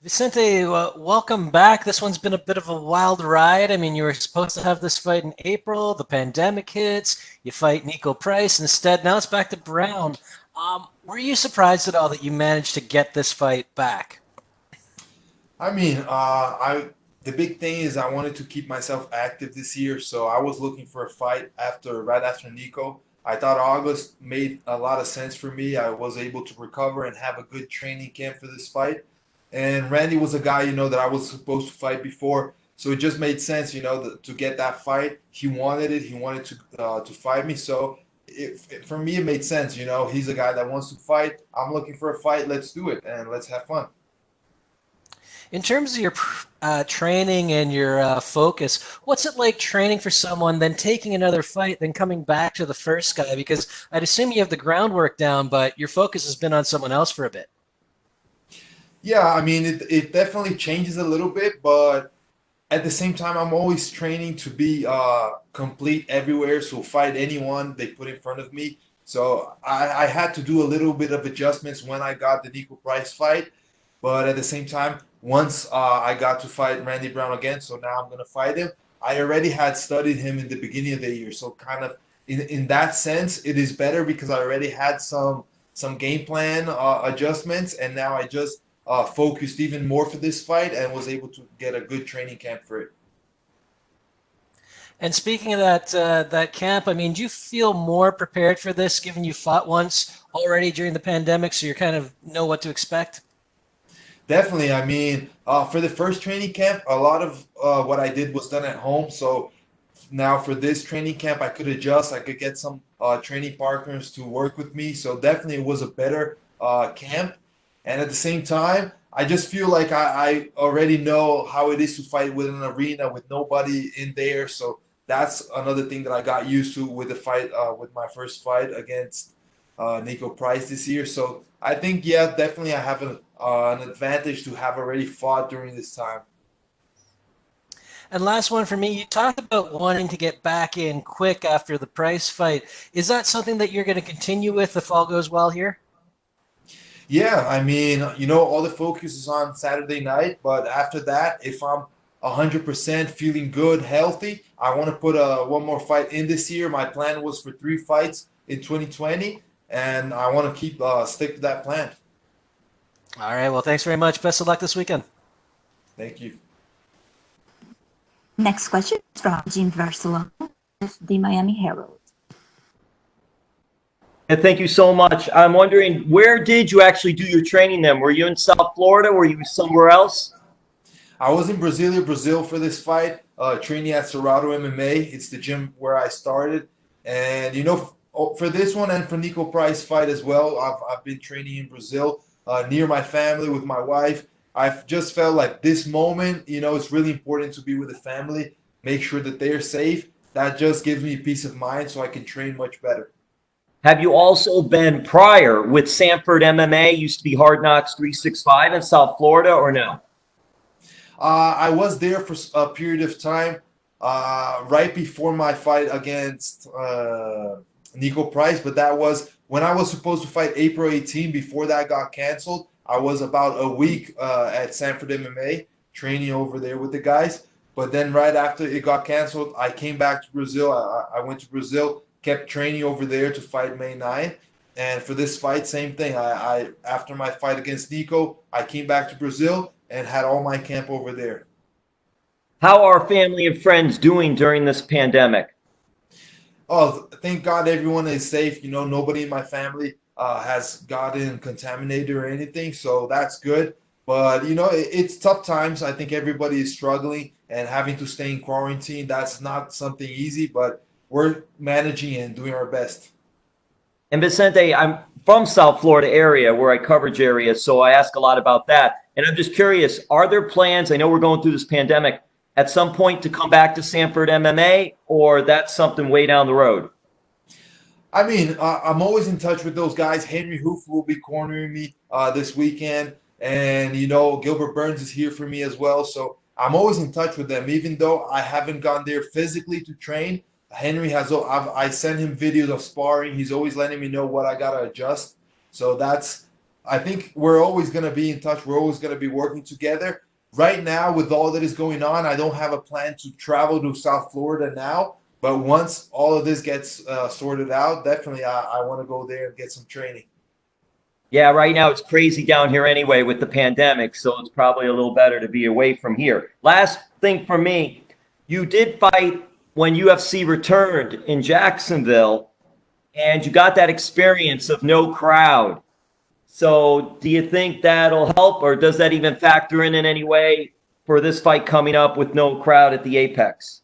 Vicente, welcome back. This one's been a bit of a wild ride. I mean, you were supposed to have this fight in April. The pandemic hits. You fight Nico Price instead. Now it's back to Brown. Were you surprised at all that you managed to get this fight back? I the big thing is I wanted to keep myself active this year, so I was looking for a fight right after Nico. I thought August made a lot of sense for me. I was able to recover and have a good training camp for this fight. And Randy was a guy, that I was supposed to fight before, so it just made sense, to get that fight. He wanted it. He wanted to fight me, so for me it made sense. He's a guy that wants to fight. I'm looking for a fight. Let's do it and let's have fun. In terms of your training and your focus, what's it like training for someone, then taking another fight, then coming back to the first guy? Because I'd assume you have the groundwork down, but your focus has been on someone else for a bit. Yeah, it definitely changes a little bit, but at the same time, I'm always training to be complete everywhere, so fight anyone they put in front of me. So I had to do a little bit of adjustments when I got the Nico Price fight, but at the same time, once I got to fight Randy Brown again, so now I'm gonna fight him. I already had studied him in the beginning of the year, so kind of in that sense, it is better because I already had some game plan adjustments, and now I just focused even more for this fight and was able to get a good training camp for it. And speaking of that camp, I mean, do you feel more prepared for this, given you fought once already during the pandemic, so you kind of know what to expect? Definitely. For the first training camp, a lot of what I did was done at home. So now for this training camp, I could adjust. I could get some training partners to work with me. So definitely it was a better camp. And at the same time, I just feel like I already know how it is to fight with an arena with nobody in there. So that's another thing that I got used to with the fight, with my first fight against Nico Price this year. So I think, yeah, definitely I have an advantage to have already fought during this time. And last one for me, you talked about wanting to get back in quick after the Price fight. Is that something that you're going to continue with if all goes well here? Yeah, all the focus is on Saturday night, but after that, if I'm 100% feeling good, healthy, I want to put one more fight in this year. My plan was for 3 fights in 2020, and I want to keep stick to that plan. All right. Well, thanks very much. Best of luck this weekend. Thank you. Next question is from Jim Barcelona of the Miami Herald. And thank you so much. I'm wondering, where did you actually do your training then? Were you in South Florida? Were you somewhere else? I was in Brasilia, Brazil for this fight, training at Cerrado MMA. It's the gym where I started. And, for this one and for Nico Price fight as well, I've been training in Brazil near my family with my wife. I've just felt like this moment, it's really important to be with the family, make sure that they're safe. That just gives me peace of mind so I can train much better. Have you also been prior with Sanford MMA, used to be Hard Knocks 365 in South Florida, or no? I was there for a period of time right before my fight against Nico Price, but that was when I was supposed to fight April 18. Before that got canceled, I was about a week at Sanford MMA training over there with the guys. But then right after it got canceled, I came back to Brazil. I went to Brazil, kept training over there to fight May 9th. And for this fight, same thing. I after my fight against Nico, I came back to Brazil and had all my camp over there. How are family and friends doing during this pandemic? Oh, thank God everyone is safe. Nobody in my family has gotten contaminated or anything, so that's good. But it's tough times. I think everybody is struggling and having to stay in quarantine. That's not something easy, but we're managing and doing our best. And Vicente, I'm from South Florida area where I coverage area, so I ask a lot about that. And I'm just curious, are there plans, I know we're going through this pandemic, at some point to come back to Sanford MMA, or that's something way down the road? I'm always in touch with those guys. Henry Hoof will be cornering me this weekend. And, Gilbert Burns is here for me as well. So I'm always in touch with them, even though I haven't gone there physically to train. Henry I send him videos of sparring. He's always letting me know what I got to adjust. So that's I think we're always going to be in touch. We're always going to be working together. Right now, with all that is going on, I don't have a plan to travel to South Florida now. But once all of this gets sorted out, definitely I want to go there and get some training. Yeah, right now it's crazy down here anyway with the pandemic, so it's probably a little better to be away from here. Last thing for me, you did fight when UFC returned in Jacksonville, and you got that experience of no crowd. So do you think that'll help, or does that even factor in any way for this fight coming up with no crowd at the Apex?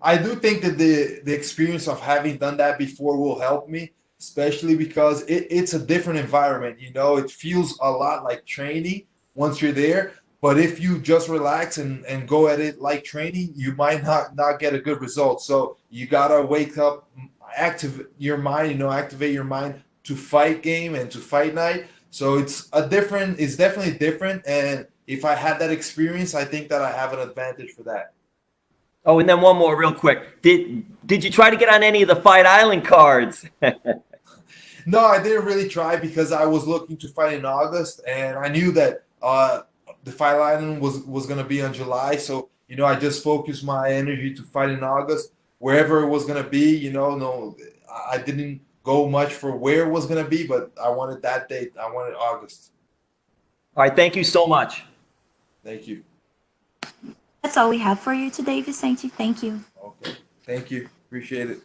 I do think that the experience of having done that before will help me, especially because it's a different environment. You know, it feels a lot like training once you're there. But if you just relax and go at it like training, you might not get a good result. So you gotta wake up, activate your mind, activate your mind to fight game and to fight night. So it's definitely different. And if I had that experience, I think that I have an advantage for that. Oh, and then one more real quick. Did you try to get on any of the Fight Island cards? No, I didn't really try because I was looking to fight in August, and I knew that the Fight Island was going to be in July. So I just focused my energy to fight in August, wherever it was going to be. No, I didn't go much for where it was going to be, but I wanted that date. I wanted August. All right, thank you so much. Thank you. That's all we have for you today, Vicente. Thank you. Okay, thank you. Appreciate it.